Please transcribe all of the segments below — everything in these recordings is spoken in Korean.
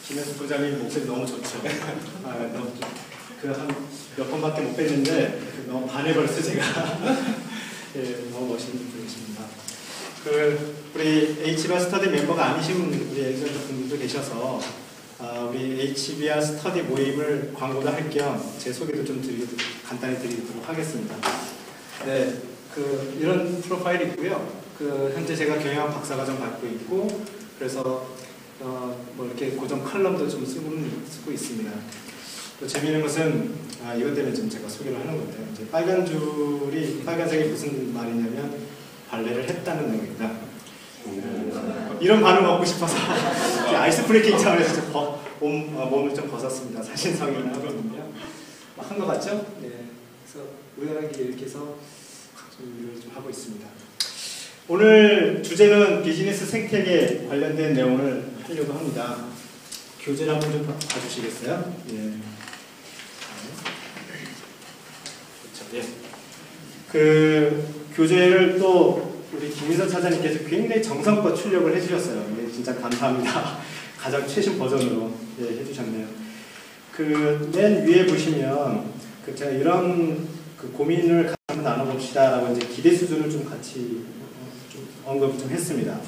김현수 부장님 목소리 너무 좋죠. 한 몇 번밖에 못 뵀는데 너무 반해버렸어요 제가. 예, 너무 멋있는 분이십니다. 우리 HBR 스터디 멤버가 아니신 우리 애청자 분들도 계셔서 우리 HBR 스터디 모임을 광고도 할 겸 제 소개도 좀 간단히 드리도록 하겠습니다. 네, 이런 프로파일이고요. 현재 제가 경영학 박사과정 받고 있고, 그래서 뭐 이렇게 고정 칼럼도 좀 쓰고 있습니다. 또 재미있는 것은 이것 때문에 좀 제가 소개를 하는 건데요. 이제 빨간 줄이 빨간색이 무슨 말이냐면 발레를 했다는 내용입니다. 이런 반응 얻고 싶어서 아이스 브레이킹 차원에서 몸을 좀 벗었습니다. 사신성이긴 하거든요. 한 것 같죠? 네. 그래서 우연하게 이렇게 해서 좀 일을 좀 하고 있습니다. 오늘 주제는 비즈니스 생태계 관련된 내용을 하려고 합니다. 교재를 한번 좀 봐주시겠어요? 예. 그렇죠. 예. 교재를 또 우리 김민선 차장님께서 굉장히 정성껏 출력을 해주셨어요. 예, 진짜 감사합니다. 가장 최신 버전으로 해주셨네요. 맨 위에 보시면 제가 이런 고민을 한번 나눠봅시다라고 이제 기대 수준을 좀 같이 좀 언급을 좀 했습니다.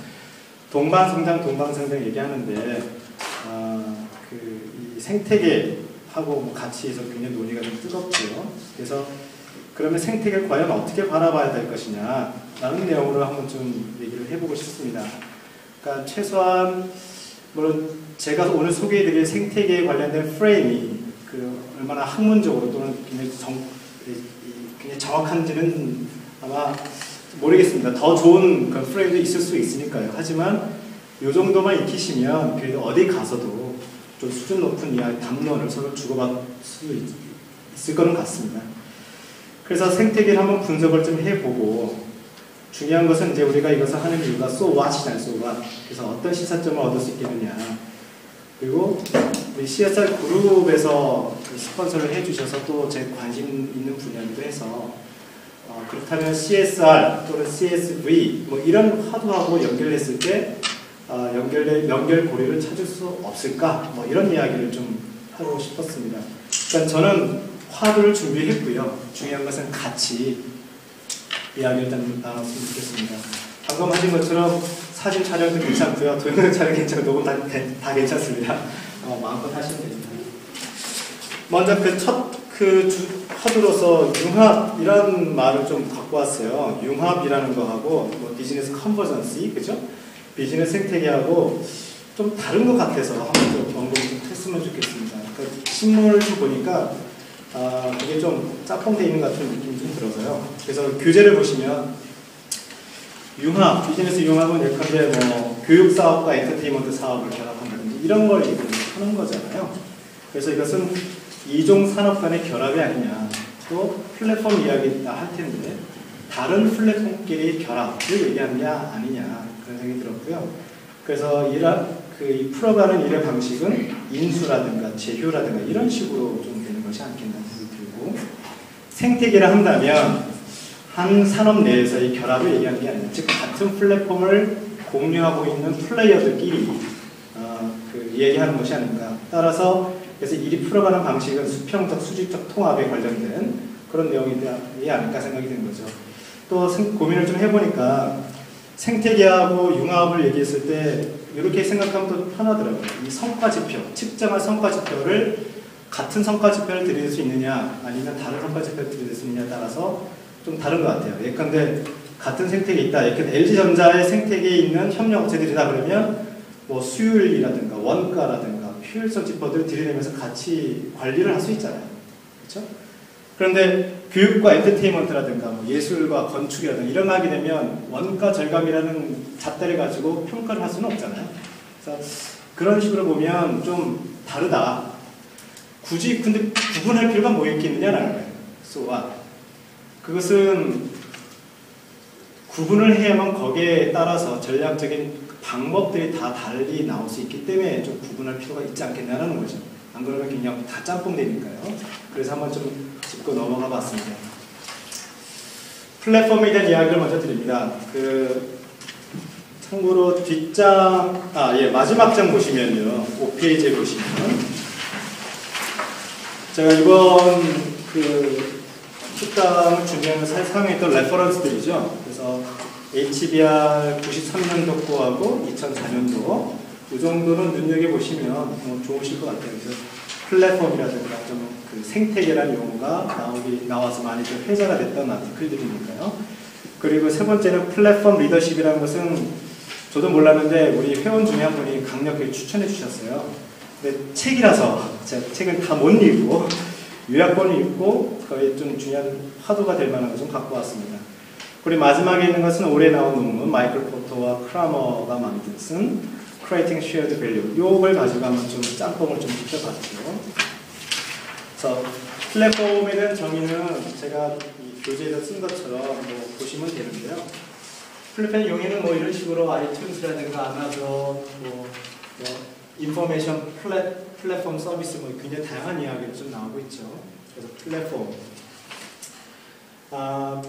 동방성장 얘기하는데 이 생태계하고 같이 해서 굉장히 논의가 좀 뜨겁고요. 그래서 그러면 생태계를 과연 어떻게 바라봐야 될 것이냐 라는 내용으로 한번 좀 얘기를 해보고 싶습니다. 그러니까 최소한 물론 제가 오늘 소개해드릴 생태계에 관련된 프레임이 얼마나 학문적으로 또는 굉장히 정확한지는 아마 모르겠습니다. 더 좋은 프레임도 있을 수 있으니까요. 하지만 이 정도만 익히시면 그래도 어디 가서도 좀 수준 높은 담론을 서로 주고받을 수 있을 거는 같습니다. 그래서 생태계를 한번 분석을 좀 해보고, 중요한 것은 이제 우리가 이것을 하는 이유가 so what이잖아요. so what. 그래서 어떤 시사점을 얻을 수 있겠느냐. 그리고 우리 CSR 그룹에서 스폰서를 해주셔서 또 제 관심 있는 분야이기도 해서 그렇다면 CSR 또는 CSV 뭐 이런 화두하고 연결했을 때 연결고리를 찾을 수 없을까? 뭐 이런 이야기를 좀 하고 싶었습니다. 그러니까 저는 화두를 준비했고요. 중요한 것은 같이 이야기를 일단 나눴으면 좋겠습니다. 방금 하신 것처럼 사진 촬영도 괜찮고요. 동영상 촬영 괜찮고 녹음 다 괜찮습니다. 마음껏 하시면 됩니다. 먼저 화두로서 융합이라는 말을 좀 갖고 왔어요. 융합이라는 거하고 뭐 비즈니스 컨버전시, 그죠? 비즈니스 생태계하고 좀 다른 것 같아서 한번 좀 언급을 좀 했으면 좋겠습니다. 그러니까 신문을 좀 보니까 그게 좀 짝꿍되어 있는 것 같은 느낌이 좀 들어서요. 그래서 교재를 보시면 융합, 비즈니스 융합은 예컨대 뭐 교육 사업과 엔터테인먼트 사업을 결합한다든지 이런 걸 하는 거잖아요. 그래서 이것은 이종 산업 간의 결합이 아니냐, 또 플랫폼 이야기다 할 텐데 다른 플랫폼끼리 결합을 얘기하느냐 아니냐 그런 생각이 들었고요. 그래서 이 풀어가는 일의 방식은 인수라든가 제휴라든가 이런 식으로 좀 되는 것이 않겠나 생각이 들고, 생태계를 한다면 한 산업 내에서의 결합을 얘기하는 게 아니라 즉 같은 플랫폼을 공유하고 있는 플레이어들끼리 얘기하는 것이 아닌가. 따라서 그래서 일이 풀어가는 방식은 수평적, 수직적 통합에 관련된 그런 내용이 아닐까 생각이 된 거죠. 또 고민을 좀 해보니까 생태계하고 융합을 얘기했을 때 이렇게 생각하면 또 편하더라고요. 이 성과지표, 측정할 성과지표를 같은 성과지표를 들이댈 수 있느냐 아니면 다른 성과지표를 들이댈 수 있느냐에 따라서 좀 다른 것 같아요. 예컨대 같은 생태계에 있다. 예컨대 LG전자의 생태계에 있는 협력업체들이다 그러면 뭐 수율이라든가 원가라든가 효율성 지표들을 들이대면서 같이 관리를 할 수 있잖아요. 그렇죠? 그런데 교육과 엔터테인먼트라든가 뭐 예술과 건축이라든가 이런 거 하게 되면 원가 절감이라는 잣대를 가지고 평가를 할 수는 없잖아요. 그래서 그런 식으로 보면 좀 다르다. 굳이 근데 구분할 필요가 뭐 있겠느냐라는 거예요. So what? 그것은 구분을 해야만 거기에 따라서 전략적인 방법들이 다 달리 나올 수 있기 때문에 좀 구분할 필요가 있지 않겠냐는 거죠. 안 그러면 그냥 다 짬뽕되니까요. 그래서 한번 좀 짚고 넘어가 봤습니다. 플랫폼에 대한 이야기를 먼저 드립니다. 참고로 뒷장, 마지막 장 보시면요. 5페이지에 보시면 제가 이번 특강을 준비하면서 사용했던 레퍼런스들이죠. 그래서 HBR 93년도 거하고 2004년도 이 정도는 눈여겨보시면 좋으실 것 같아요. 그래서 플랫폼이라든가 좀 그 생태계라는 용어가 나와서 많이 좀 회자가 됐던 아티클들이니까요. 그리고 세 번째는 플랫폼 리더십이라는 것은 저도 몰랐는데 우리 회원 중에 한 분이 강력하게 추천해 주셨어요. 근데 책이라서 제가 책을 다 못 읽고 요약본을 읽고 거의 좀 중요한 화두가 될 만한 것 좀 갖고 왔습니다. 그리고 마지막에 있는 것은 올해 나온 논문 마이클 포터와 크라머가 만든 쓴 Creating Shared Value 이걸 가지고 한번 좀 짬뽕을 좀 시켜봤죠. 그래서 플랫폼에 대한 정의는 제가 이 교재에서 쓴 것처럼 보시면 되는데요. 플랫폼 용어는 이런 식으로 아이튠즈라든가 아마존, 인포메이션 플랫폼 서비스 굉장히 다양한 이야기가 좀 나오고 있죠. 그래서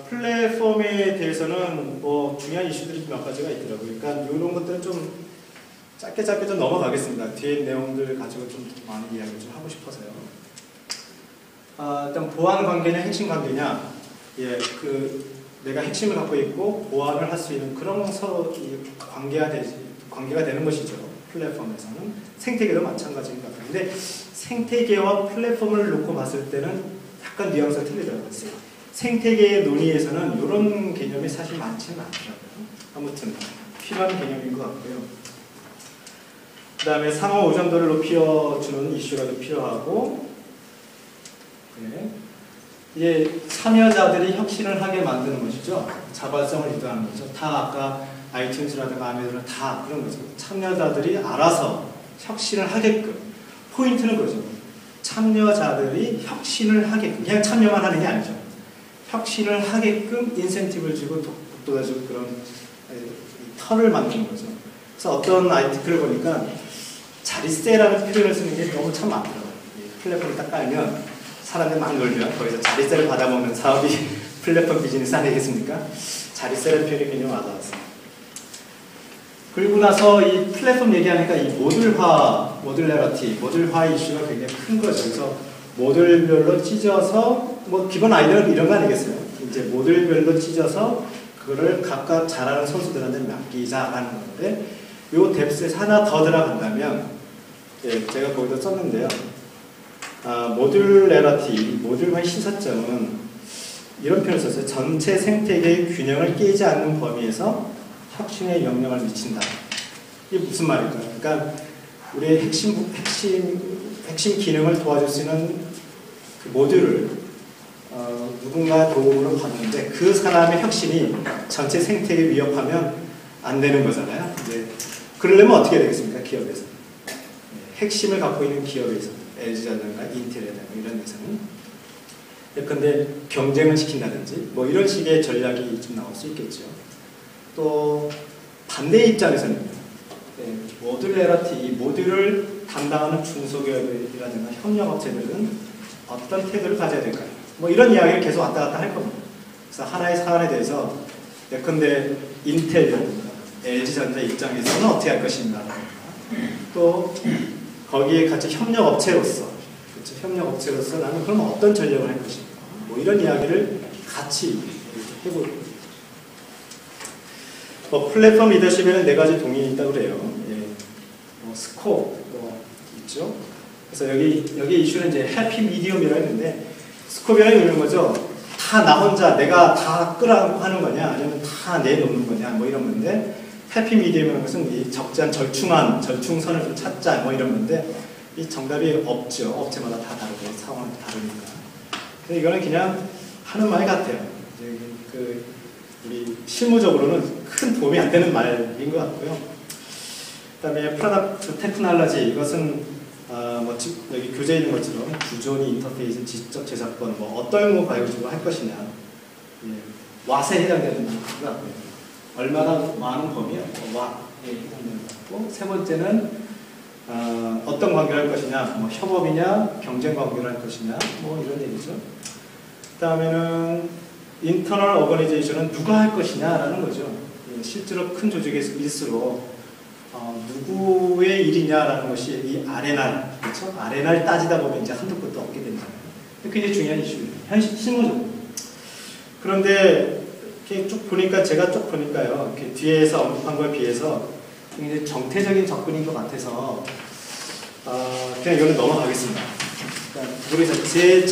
플랫폼에 대해서는 중요한 이슈들이 몇 가지가 있더라고요. 그러니까 이런 것들은 좀 짧게 좀 넘어가겠습니다. 뒤에 내용들 가지고 좀 많은 이야기를 좀 하고 싶어서요. 일단 보안 관계냐 핵심 관계냐, 내가 핵심을 갖고 있고 보안을 할 수 있는 그런 서로 관계가 되는 것이죠. 플랫폼에서는 생태계도 마찬가지인 것 같아요. 근데 생태계와 플랫폼을 놓고 봤을 때는 약간 뉘앙스가 틀리더라고요. 생태계의 논의에서는 이런 개념이 사실 많지는 않더라고요. 아무튼 필요한 개념인 것 같고요. 그 다음에 상호 의존도를 높여주는 이슈가 좀 필요하고, 이게 참여자들이 혁신을 하게 만드는 것이죠. 자발성을 유도하는 거죠. 다 아까 아이튠즈라든가 아메존은 다 그런 거죠. 참여자들이 알아서 혁신을 하게끔. 포인트는 그거죠. 참여자들이 혁신을 하게끔. 그냥 참여만 하는 게 아니죠. 혁신을 하게끔 인센티브를 주고 독도다주고 그런 털을 만드는 거죠. 그래서 어떤 아티클을 보니까 자릿세라는 표현을 쓰는 게 너무 참 많더라고요. 플랫폼을 딱 깔면 사람들이 막 놀면 거기서 자릿세를 받아먹는 사업이 플랫폼 비즈니스 아니겠습니까? 자릿세라는 표현이 굉장히 와닿았어요. 그리고 나서 이 플랫폼 얘기하니까 이 모듈화 이슈가 굉장히 큰 거죠. 그래서 모듈별로 찢어서 기본 아이디어는 이런 거 아니겠어요? 이제 모듈별로 찢어서 그거를 각각 잘하는 선수들한테 맡기자라는 건데 이 뎁스에서 하나 더 들어간다면 제가 거기다 썼는데요. 모듈화의 시사점은 이런 표현을 썼어요. 전체 생태계의 균형을 깨지 않는 범위에서 혁신에 영향을 미친다. 이게 무슨 말일까요? 그러니까 우리의 핵심 기능을 도와줄 수 있는 그 모듈을 누군가 도움으로 받는데 그 사람의 혁신이 전체 생태계를 위협하면 안 되는 거잖아요. 이제 그러려면 어떻게 되겠습니까? 기업에서. 핵심을 갖고 있는 기업에서. LG라든가 인텔이라든가 이런 데서는 예컨대 경쟁을 시킨다든지 이런 식의 전략이 좀 나올 수 있겠죠. 또 반대 입장에서는 이 모듈을 담당하는 중소기업이라든가 협력업체들은 어떤 태도를 가져야 될까요? 이런 이야기를 계속 왔다 갔다 할 겁니다. 그래서 하나의 사안에 대해서 예컨대 인텔이라든가 LG전자 입장에서는 어떻게 할 것인가, 또 거기에 같이 협력업체로서 나는 그럼 어떤 전략을 할 것인가, 이런 이야기를 같이 해보고 플랫폼 리더십에는 4가지 동인이 있다고 그래요. 스코어 있죠. 그래서 여기 이슈는 이제 해피 미디엄이라고 했는데 스코어라는 이런 거죠. 다 나 혼자 내가 다 끌어안고 하는 거냐 아니면 다 내놓는 거냐 이런 건데 해피 미디엄이라는 것은 이 적절한 절충선을 좀 찾자 이런 건데 이 정답이 없죠. 업체마다 다 다르고 상황도 다르니까. 근데 이거는 그냥 하는 말 같아요. 우리 실무적으로는 큰 도움이 안 되는 말인 것 같고요. 그다음에 프로덕트 테크놀로지 이것은 여기 교재에 있는 것처럼 구조니 인터페이스, 지적 제작권 어떤 거 가지고 할 것이냐, 왓에 해당되는 것 같고요. 얼마나 많은 범위야, 왓에 해당되는 것 같고, 세 번째는 어떤 관계를 할 것이냐, 협업이냐, 경쟁 관계를 할 것이냐, 이런 얘기죠. 그 다음에는 인터널 오거니제이션은 누가 할 것이냐라는 거죠. 실제로 큰 조직일수록 누구의 일이냐라는 것이 이 R&R, 그렇죠? R&R 따지다 보면 이제 한도 끝도 없게 되잖아요. 굉장히 중요한 이슈예요. 실무적으로. 그런데 이렇게 쭉 보니까 제가 쭉 보니까요, 이렇게 뒤에서 언급한 거에 비해서 굉장히 정태적인 접근인 것 같아서 그냥 이거는 넘어가겠습니다. 그러니까 모르겠어요.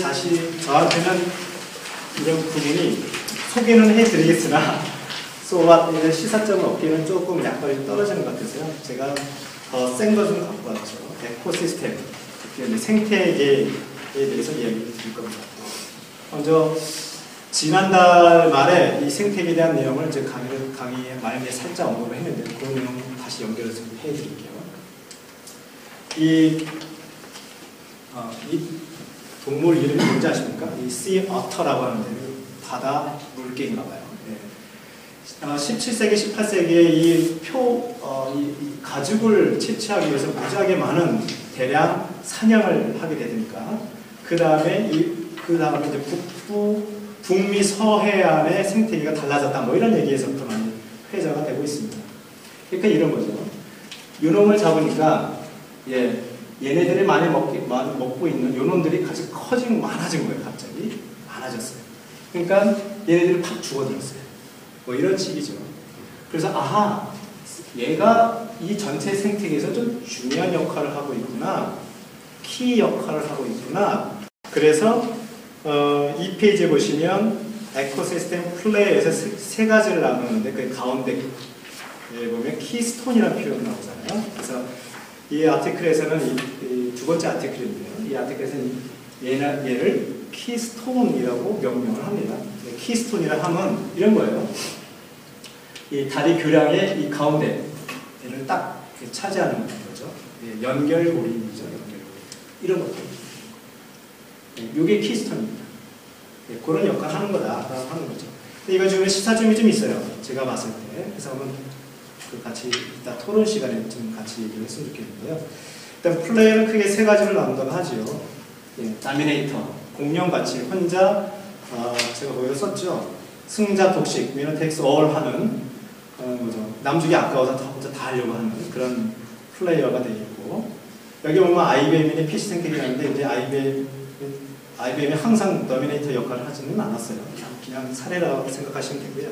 저한테는 이런 부분이 소개는 해드리겠으나 이런 시사점을 얻기는 조금 약간이 떨어지는 것 같아서요. 제가 더 센 것을 갖고 왔죠. 에코시스템, 생태계에 대해서 이야기를 드릴 겁니다. 먼저 지난달 말에 이 생태계에 대한 내용을 제 강의의 말미에 살짝 언급을 했는데 그 내용 다시 연결해서 해드릴게요. 이 동물 이름이 뭔지 아십니까? 이 sea otter라고 하는데 바다 물개인가 봐요. 17세기, 18세기에 이 가죽을 채취하기 위해서 무지하게 많은 대량 사냥을 하게 되니까 그 다음에 이제 북미 서해안의 생태계가 달라졌다 뭐 이런 얘기에서부터 많이 회자가 되고 있습니다. 그러니까 이런 거죠. 요놈을 잡으니까 얘네들이 많이 먹고 있는 요놈들이 같이 많아진 거예요. 갑자기 많아졌어요. 그러니까 얘네들이 팍 죽어들었어요. 뭐 이런 식이죠. 그래서 얘가 이 전체 생태계에서 좀 중요한 역할을 하고 있구나, 키 역할을 하고 있구나. 그래서 이 페이지에 보시면 에코시스템 플레이에서 세 가지를 나누는데 그 가운데 보면 키스톤이라는 표현이 나오잖아요. 그래서 이 아티클에서는 이 두 번째 아티클인데요. 이 아티클에서는 얘를 키스톤이라고 명명을 합니다. 키스톤이라 하면 이런 거예요. 이 다리 교량의 이 가운데를 딱 차지하는 거죠. 연결고리이죠. 연결고리. 이런 것들. 이게 키스톤입니다. 그런 역할을 하는 거다라고 하는 거죠. 근데 이거 중에 시사점이 좀 있어요. 제가 봤을 때. 그래서 한번 같이 이따 토론 시간에 좀 같이 얘기를 했으면 좋겠는데요. 일단 플레이어는 크게 세 가지로 나눈다고 하죠. 다미네이터, 공룡같이 혼자 제가 거기서 썼죠. 승자 독식, winner takes all 하는 거죠. 남주기 아까워서 혼자 다 하려고 하는 그런 플레이어가 되어 있고, 여기 보면 IBM의 PC 생태계라는데 이제 IBM이 항상 더미네이터 역할을 하지는 않았어요. 그냥 사례라고 생각하시면 되고요.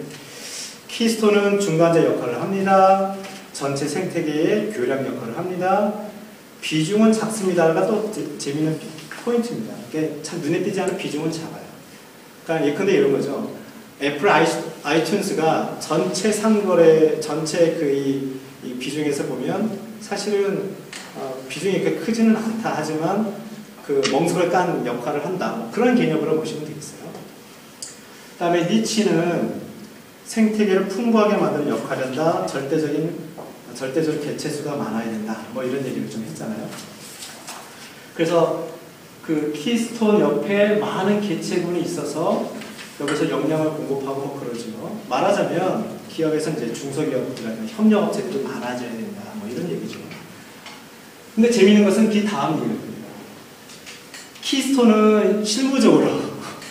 키스톤은 중간자 역할을 합니다. 전체 생태계의 교량 역할을 합니다. 비중은 작습니다가 또 재미있는 포인트입니다. 이게 참 눈에 띄지 않은 비중은 작아요. 그러니까 예컨대 이런 거죠. 애플 아이튠즈가 전체 상거래, 전체 이 비중에서 보면 사실은 비중이 그렇게 크지는 않다 하지만 멍석을 깐 역할을 한다. 뭐 그런 개념으로 보시면 되겠어요. 그 다음에 니치는 생태계를 풍부하게 만드는 역할을 한다. 절대적으로 개체수가 많아야 된다. 뭐 이런 얘기를 좀 했잖아요. 그래서 그 키스톤 옆에 많은 개체군이 있어서 여기서 역량을 공급하고 뭐 그러죠. 말하자면 기업에서 이제 중소기업이라든가 협력업체들이 많아져야 된다. 뭐 이런 얘기죠. 근데 재미있는 것은 그 다음 얘기입니다. 키스톤은 실무적으로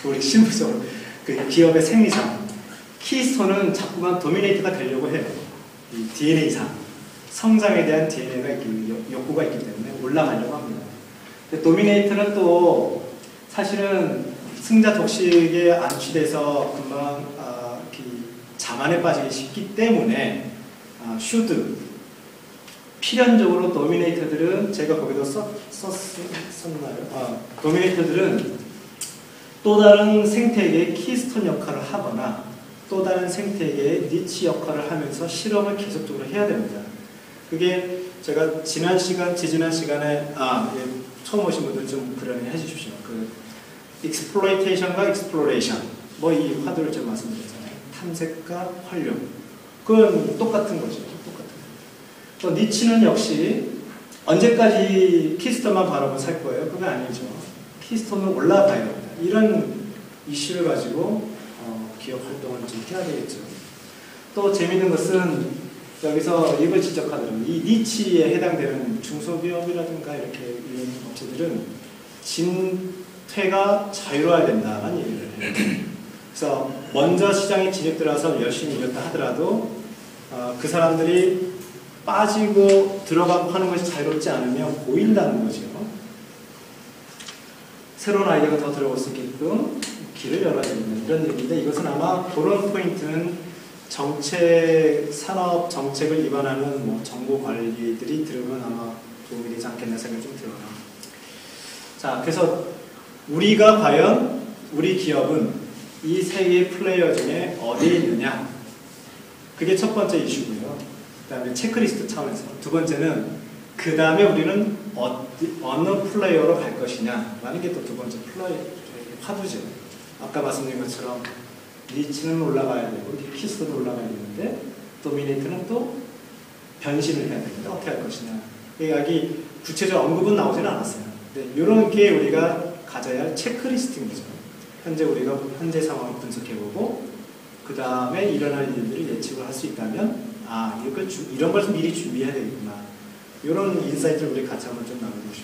그 기업의 생리상 키스톤은 자꾸만 도미네이터가 되려고 해요. 이 DNA상 성장에 대한 DNA가 욕구가 있기 때문에 올라가려고 합니다. 근데 도미네이터는 또 사실은 승자 독식에 안취돼서 금방 자만에 빠지기 쉽기 때문에 필연적으로 도미네이터들은 제가 거기도 썼나요? 도미네이터들은 또 다른 생태계의 키스톤 역할을 하거나 또 다른 생태계의 니치 역할을 하면서 실험을 계속적으로 해야 됩니다. 그게 제가 지지난 시간에 처음 오신 분들 좀 그러니 해주십시오. exploitation과 exploration 뭐 이 화두를 좀 말씀드렸잖아요. 탐색과 활용. 그건 똑같은 거죠. 또 니치는 역시 언제까지 키스톤만 바라보고 살 거예요? 그건 아니죠. 키스톤은 올라가야 됩니다. 이런 이슈를 가지고 기업 활동을 좀 해야 되겠죠. 또 재미있는 것은 여기서 이걸 지적하더라고요. 이 니치에 해당되는 중소기업이라든가 이렇게 이런 업체들은 진퇴가 자유로워야 된다는 얘기를 해요. 그래서 먼저 시장에 진입 들어와서 열심히 일했다 하더라도 그 사람들이 빠지고 들어가고 하는 것이 자유롭지 않으면 보인다는 거죠. 새로운 아이디어가 더 들어올 수 있게끔 길을 열어주는 이런 얘기인데, 이것은 아마 그런 포인트는 정책, 산업 정책을 위반하는 뭐 정보 관리들이 들으면 아마 도움이 되지 않겠나 생각이 좀 들어요. 자, 그래서 우리가 과연 우리 기업은 이 세 개의 플레이어 중에 어디에 있느냐, 그게 첫 번째 이슈고요. 그 다음에 체크리스트 차원에서 두 번째는 그 다음에 우리는 어느 플레이어로 갈 것이냐 라는 게 또 두 번째 플레이어 화두죠. 아까 말씀드린 것처럼 리치는 올라가야 되고 키스는 올라가야 되는데 도미네이트는 또 변신을 해야 되는데 어떻게 할 것이냐. 여기 구체적 언급은 나오지는 않았어요. 근데 이런 게 우리가 가져야 할 체크리스트인 거죠. 우리가 현재 상황을 분석해보고 그 다음에 일어날 일들을 예측을 할 수 있다면 이런 걸 미리 준비해야 되겠구나. 이런 인사이트를 우리 같이 한번 좀 나눠보시죠.